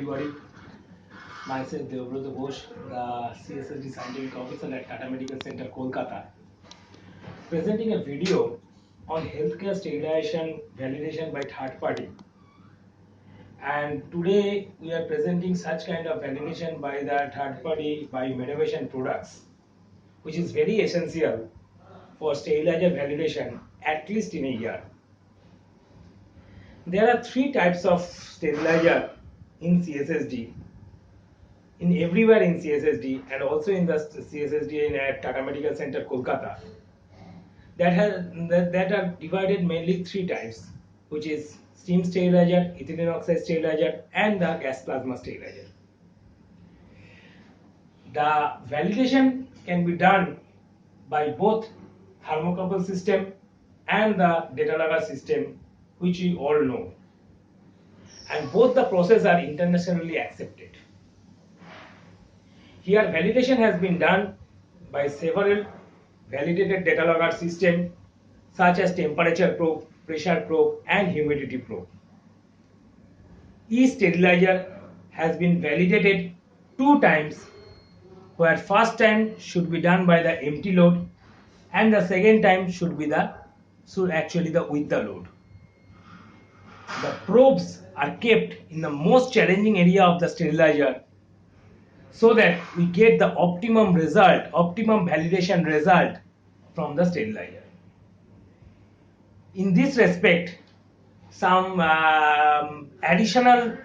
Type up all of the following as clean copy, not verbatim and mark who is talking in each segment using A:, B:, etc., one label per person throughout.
A: everybody. Myself Deobrata Ghosh, the CSSD Scientific Officer at Tata Medical Center Kolkata, presenting a video on healthcare sterilization validation by third party. And today we are presenting such kind of validation by the third party by innovation products, which is very essential for sterilizer validation at least in a year. There are three types of sterilizer in CSSD, in everywhere in CSSD and also in the CSSD in at Tata Medical Center Kolkata, that are divided mainly three types, which is steam sterilizer, ethylene oxide sterilizer, and the gas plasma sterilizer. The validation can be done by both thermocouple system and the data logger system, which we all know, and both the processes are internationally accepted. Here validation has been done by several validated data logger systems such as temperature probe, pressure probe, and humidity probe. Each sterilizer has been validated 2 times, where first time should be done by the empty load and the second time should be the with the load. The probes are kept in the most challenging area of the sterilizer so that we get the optimum validation result from the sterilizer. In this respect, some additional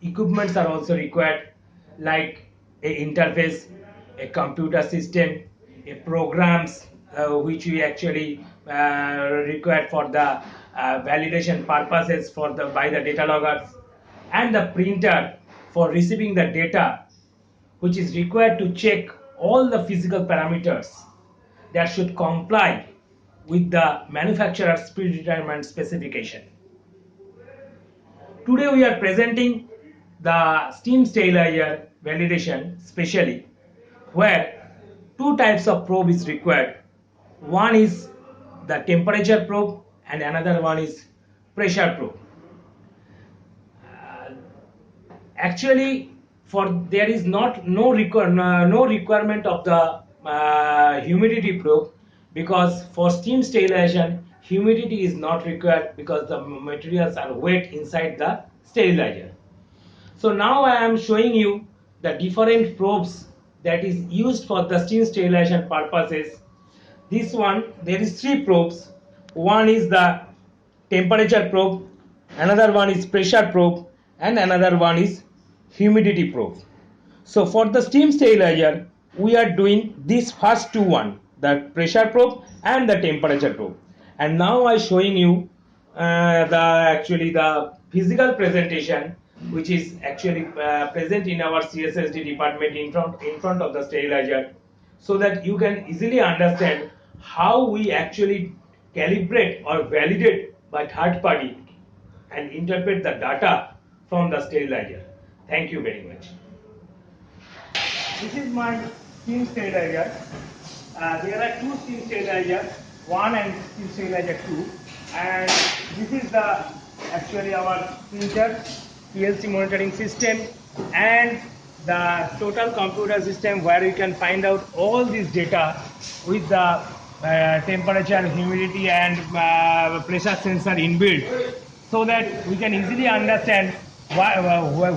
A: equipments are also required, like a interface, a computer system, a programs which we actually required for the validation purposes by the data loggers, and the printer for receiving the data, which is required to check all the physical parameters that should comply with the manufacturer's predetermined specification. Today we are presenting the steam sterilizer validation specially, where 2 types of probe is required. One is the temperature probe and another one is pressure probe. Actually, there is no requirement of the humidity probe, because for steam sterilization humidity is not required because the materials are wet inside the sterilizer. So now I am showing you the different probes that is used for the steam sterilization purposes. This one, there is 3 probes. One is the temperature probe, another one is pressure probe, and another one is humidity probe. So for the steam sterilizer we are doing these first 2, the pressure probe and the temperature probe. And now I showing you the physical presentation, which is actually present in our CSSD department in front of the sterilizer, so that you can easily understand how we actually calibrate or validate by third party and interpret the data from the sterilizer. Thank you very much. This is my steam sterilizer. There are 2 steam sterilizers, 1 and steam sterilizer 2, and this is actually our printer, PLC monitoring system, and the total computer system where you can find out all this data with the temperature, humidity, and pressure sensor inbuilt, so that we can easily understand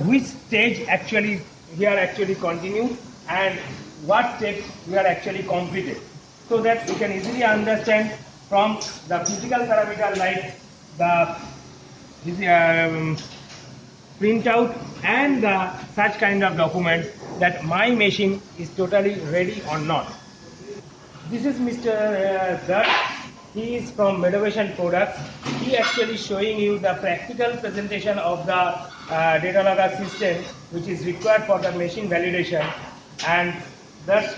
A: which stage actually we are actually continue and what steps we are actually completed, so that we can easily understand from the physical parameter like the printout and such kind of documents that my machine is totally ready or not. This is Mr. Dutt. He is from Medovation Products. He actually showing you the practical presentation of the data logger system, which is required for the machine validation. And that's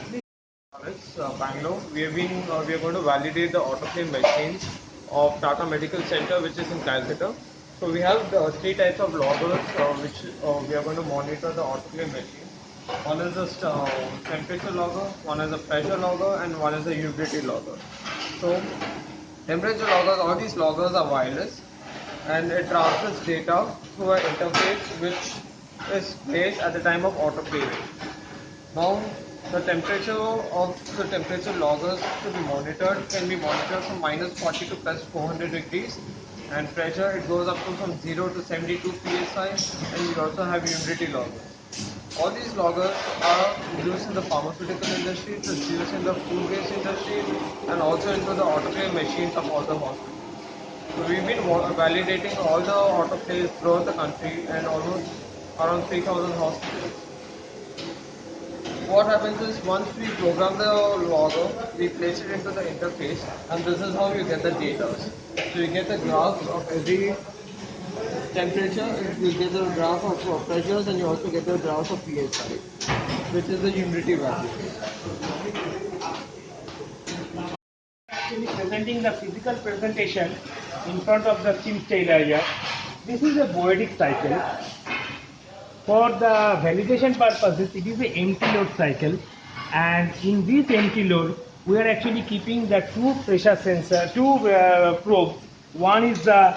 B: Bangalore. We are going to validate the autoclave machines of Tata Medical Center, which is in Calcutta. So we have 3 types of loggers, which we are going to monitor the autoclave machine. One is a temperature logger, one is a pressure logger, and one is a humidity logger. So temperature loggers, all these loggers are wireless. and it transfers data through an interface which is placed at the time of autoclaving. Now, the temperature loggers to be monitored can be monitored from -40 to +400 degrees, and pressure it goes up to from 0 to 72 psi, and we also have humidity loggers. All these loggers are used in the pharmaceutical industry, it's used in the food waste industry, and also into the autoclave machines of all the hospitals. So we've been validating all the autoclaves throughout the country and almost around 3,000 hospitals. What happens is once we program the logger, we place it into the interface, and this is how you get the data. So you get the graphs of every temperature, you get the graph of pressures, and you also get the graph of psi, which is the humidity value.
A: Actually presenting the physical presentation in front of the steam sterilizer. This is a Boetic cycle. For the validation purposes, it is a empty load cycle, and in this empty load, we are actually keeping the two pressure sensor, two probes. One is the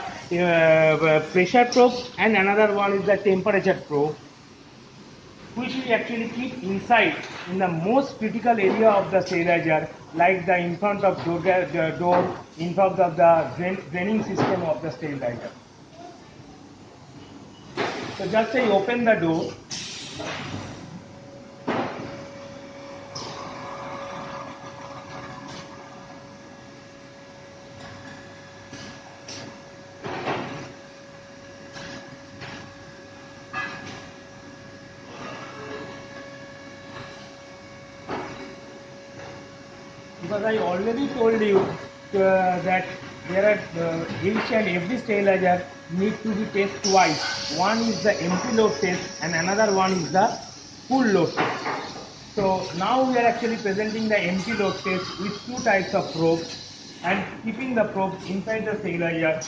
A: pressure probe, and another one is the temperature probe, which we actually keep inside in the most critical area of the sterilizer, like the in front of door, in front of the draining system of the sterilizer. So just I open the door. Because I already told you that there are each and every sterilizer need to be tested twice. One is the empty load test and another one is the full load test. So now we are actually presenting the empty load test with two types of probes and keeping the probes inside the sterilizer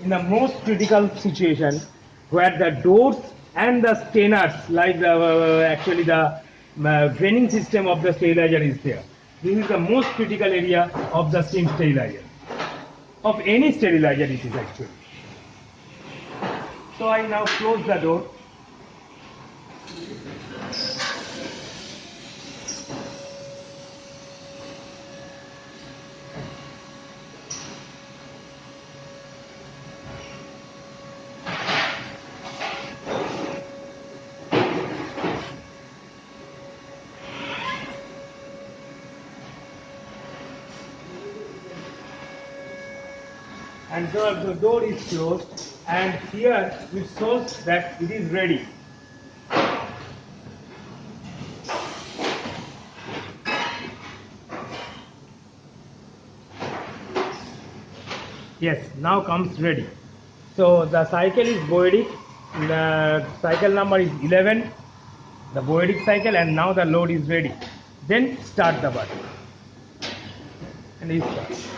A: in the most critical situation where the doors and the strainers, like the actually the draining system of the sterilizer is there. This is the most critical area of the steam sterilizer, of any sterilizer it is actually. So I now close the door. And the door is closed, and here it shows that it is ready. Yes, now comes ready. So the cycle is Boetic, the cycle number is 11, the Boetic cycle, and now the load is ready. Then start the button and it starts.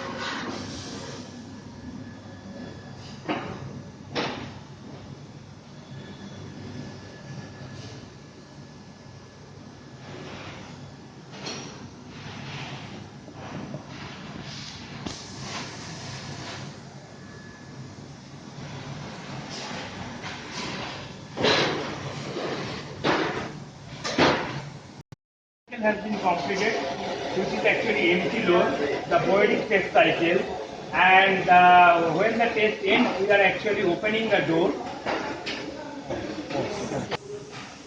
A: Cycle has been completed, which is actually empty load, the Boetic test cycle, and when the test ends, we are actually opening the door.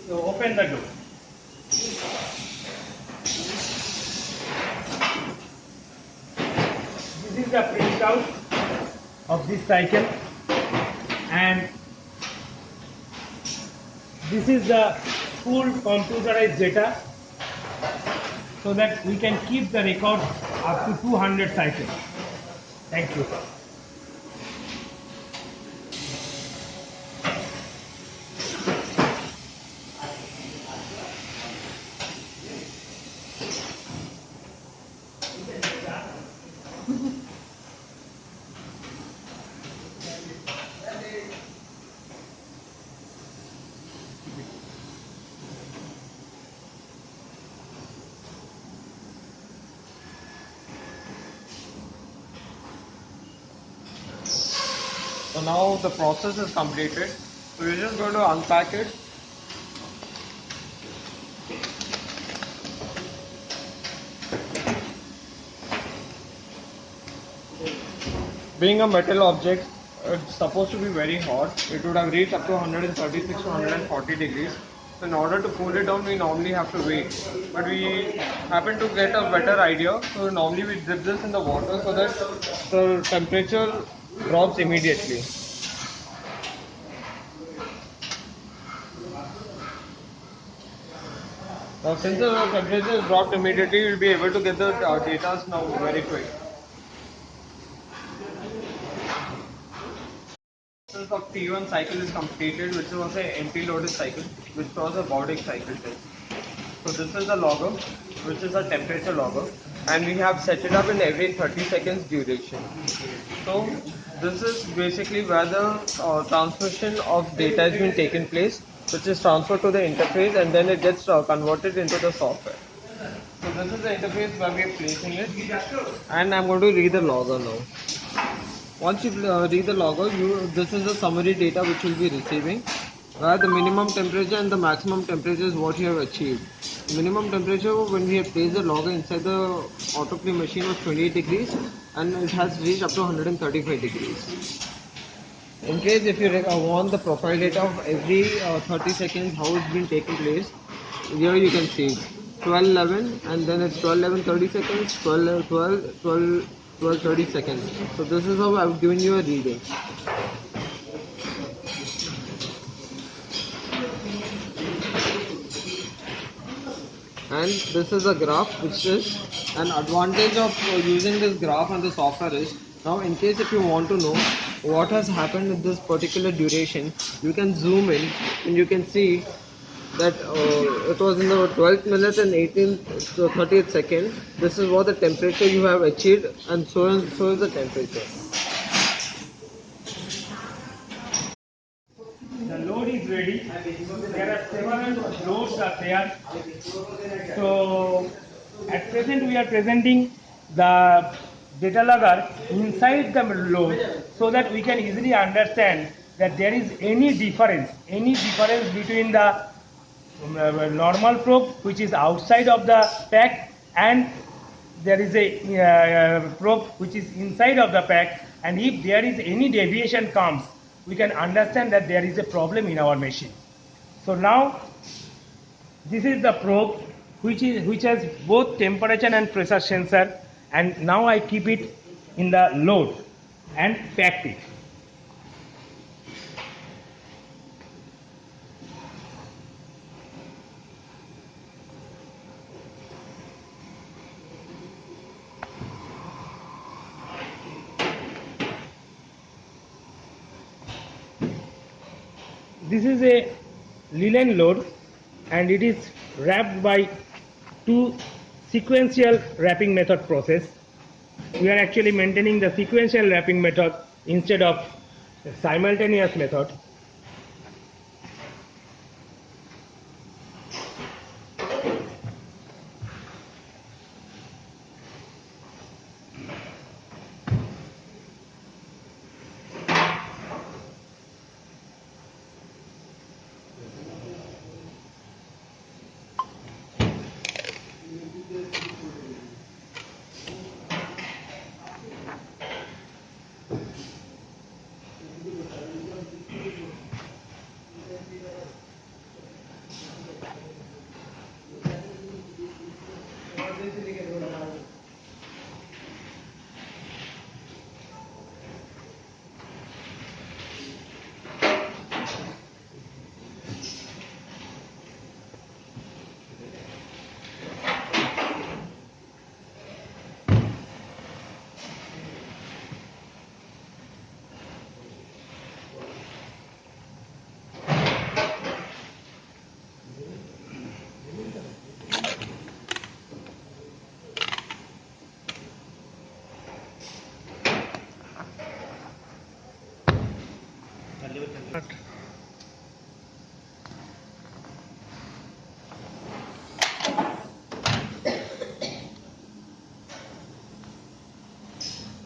A: So open the door. This is the printout of this cycle, and this is the full computerized data, so that we can keep the record up to 200 cycles. Thank you.
B: So now the process is completed. So we're just going to unpack it. Being a metal object, it's supposed to be very hot. It would have reached up to 136 to 140 degrees. So in order to cool it down, we normally have to wait. But we happen to get a better idea. So normally we dip this in the water so that the temperature drops immediately. Now since the temperature is dropped immediately, we'll be able to get the data now very quick. Process of T1 cycle is completed, which was an empty loaded cycle, which was a Bowdic cycle test. So this is a logger, which is a temperature logger, and we have set it up in every 30 seconds duration. So this is basically where the transmission of data has been taken place, which is transferred to the interface, and then it gets converted into the software. So this is the interface where we are placing it, and I'm going to read the logger now. Once you read the logger, this is the summary data which you'll be receiving, where the minimum temperature and the maximum temperature is what you have achieved. Minimum temperature when we have placed the logger inside the autoclave machine was 28 degrees, and it has reached up to 135 degrees. In case if you want the profile data of every 30 seconds how it's been taking place, here you can see 12:11 and then it's 12:11 30 seconds, 12 30 seconds. So this is how I've given you a reading. And this is a graph, which is an advantage of using this graph and the software is, now in case if you want to know what has happened in this particular duration, you can zoom in and you can see that it was in the 12th minute and 18th to 30th second. This is what the temperature you have achieved, and so is the temperature.
A: The load is ready. There are several loads are there. So at present we are presenting the data logger inside the load so that we can easily understand that there is any difference between the normal probe which is outside of the pack, and there is a probe which is inside of the pack, and if there is any deviation comes, we can understand that there is a problem in our machine. So now this is the probe which has both temperature and pressure sensor, and now I keep it in the load and packed it. This is a linen load and it is wrapped by two sequential wrapping method process. We are actually maintaining the sequential wrapping method instead of simultaneous method.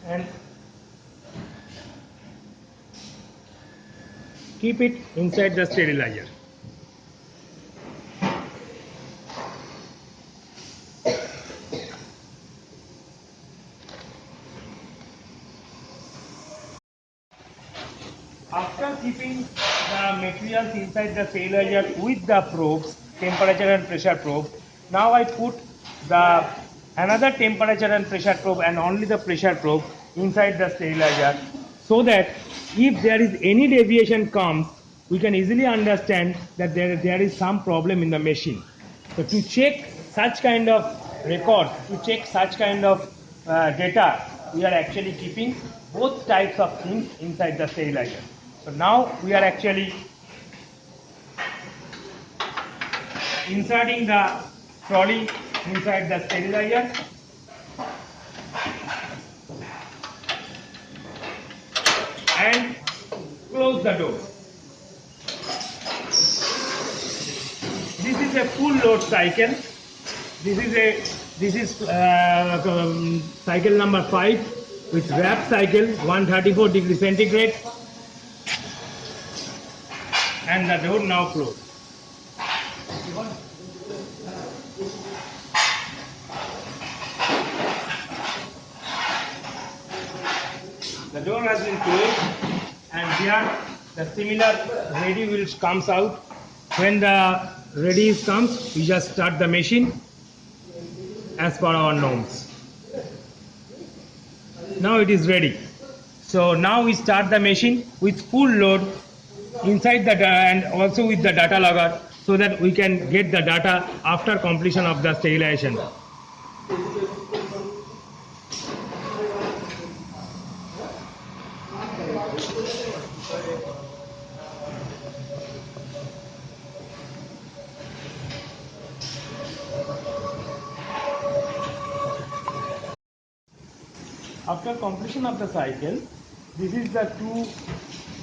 A: And keep it inside the sterilizer. After keeping the materials inside the sterilizer with the probes, temperature and pressure probe, now I put the another temperature and pressure probe and only the pressure probe inside the sterilizer, so that if there is any deviation comes, we can easily understand that there is some problem in the machine. So to check such kind of record, to check such kind of data, we are actually keeping both types of things inside the sterilizer. So now we are actually inserting the trolley inside the sterilizer and close the door. This is a full load cycle. This is cycle number 5 with wrap cycle 134 degree centigrade, and the door now closed. The door has been closed, and here the similar ready wheels comes out. When the ready comes, we just start the machine as per our norms. Now it is ready. So now we start the machine with full load inside the and also with the data logger, so that we can get the data after completion of the sterilization. After completion of the cycle, this is the two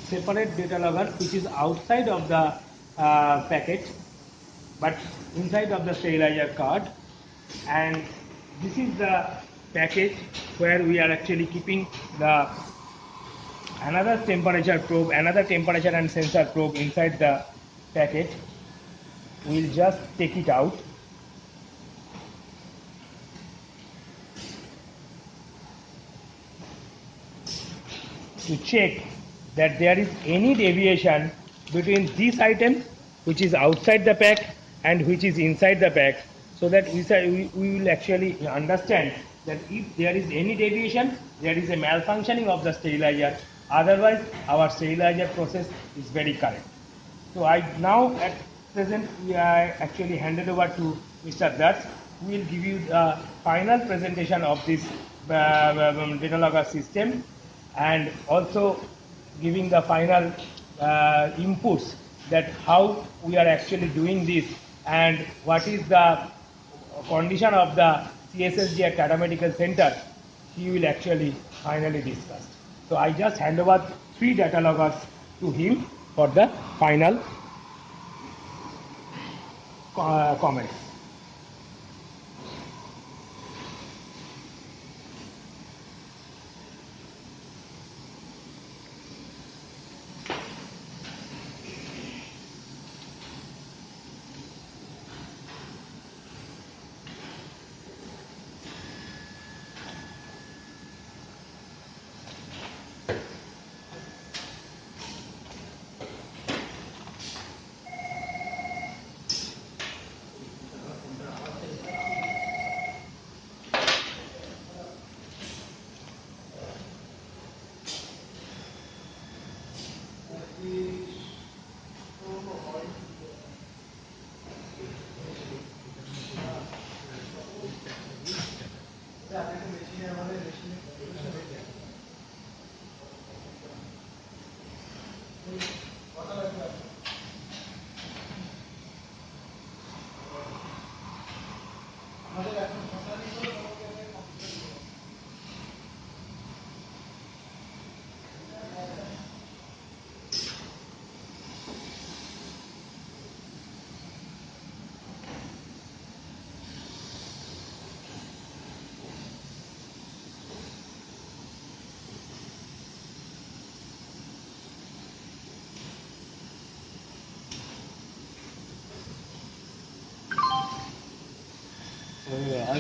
A: separate data loggers which is outside of the packet but inside of the sterilizer card, and this is the package where we are actually keeping the another temperature probe, another temperature and sensor probe inside the packet. We'll just take it out. To check that there is any deviation between this item which is outside the pack and which is inside the pack, so that we will actually understand that if there is any deviation, there is a malfunctioning of the sterilizer. Otherwise, our sterilizer process is very correct. So I now at present we are actually handed over to Mr. Dutt, who will give you the final presentation of this data logger system, and also giving the final inputs that how we are actually doing this and what is the condition of the CSSG at Tata Medical Center. He will actually finally discuss. So I just hand over 3 data loggers to him for the final comments.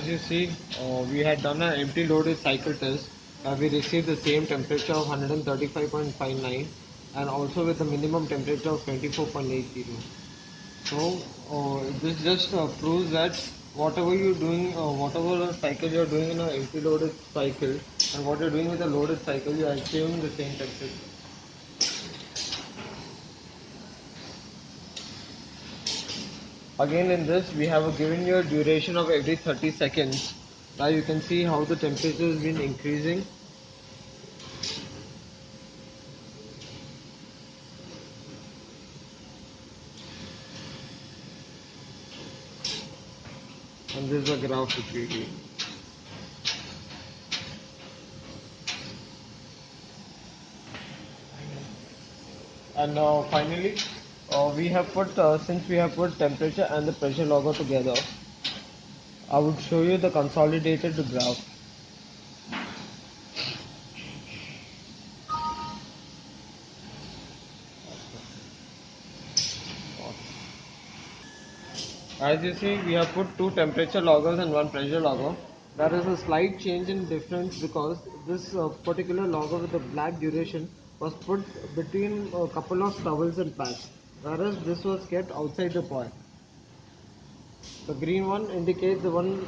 B: As you see, we had done an empty loaded cycle test. We received the same temperature of 135.59 and also with the minimum temperature of 24.80. So this just proves that whatever you're doing, whatever cycle you're doing in an empty loaded cycle and what you're doing with a loaded cycle, you are achieving the same temperature. Again in this we have given you a duration of every 30 seconds. Now you can see how the temperature has been increasing, and this is a graph which we do. And finally, we have put since we have put temperature and the pressure logger together, I would show you the consolidated graph. As you see, we have put two temperature loggers and one pressure logger. There is a slight change in difference because this particular logger with the black duration was put between a couple of towels and pads, whereas this was kept outside the pot. The green one indicates the one,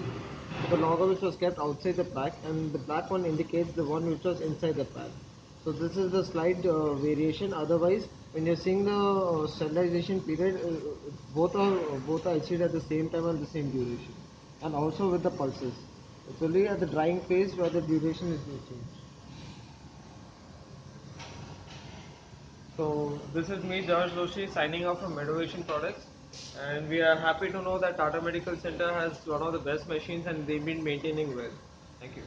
B: the logger which was kept outside the pack, and the black one indicates the one which was inside the pack. So this is the slight variation. Otherwise, when you're seeing the sterilization period, both are achieved at the same time and the same duration, and also with the pulses. It's only at the drying phase where the duration is changed. So this is me, George Doshi, signing off from Medovation Products, and we are happy to know that Tata Medical Center has one of the best machines and they've been maintaining well. Thank you.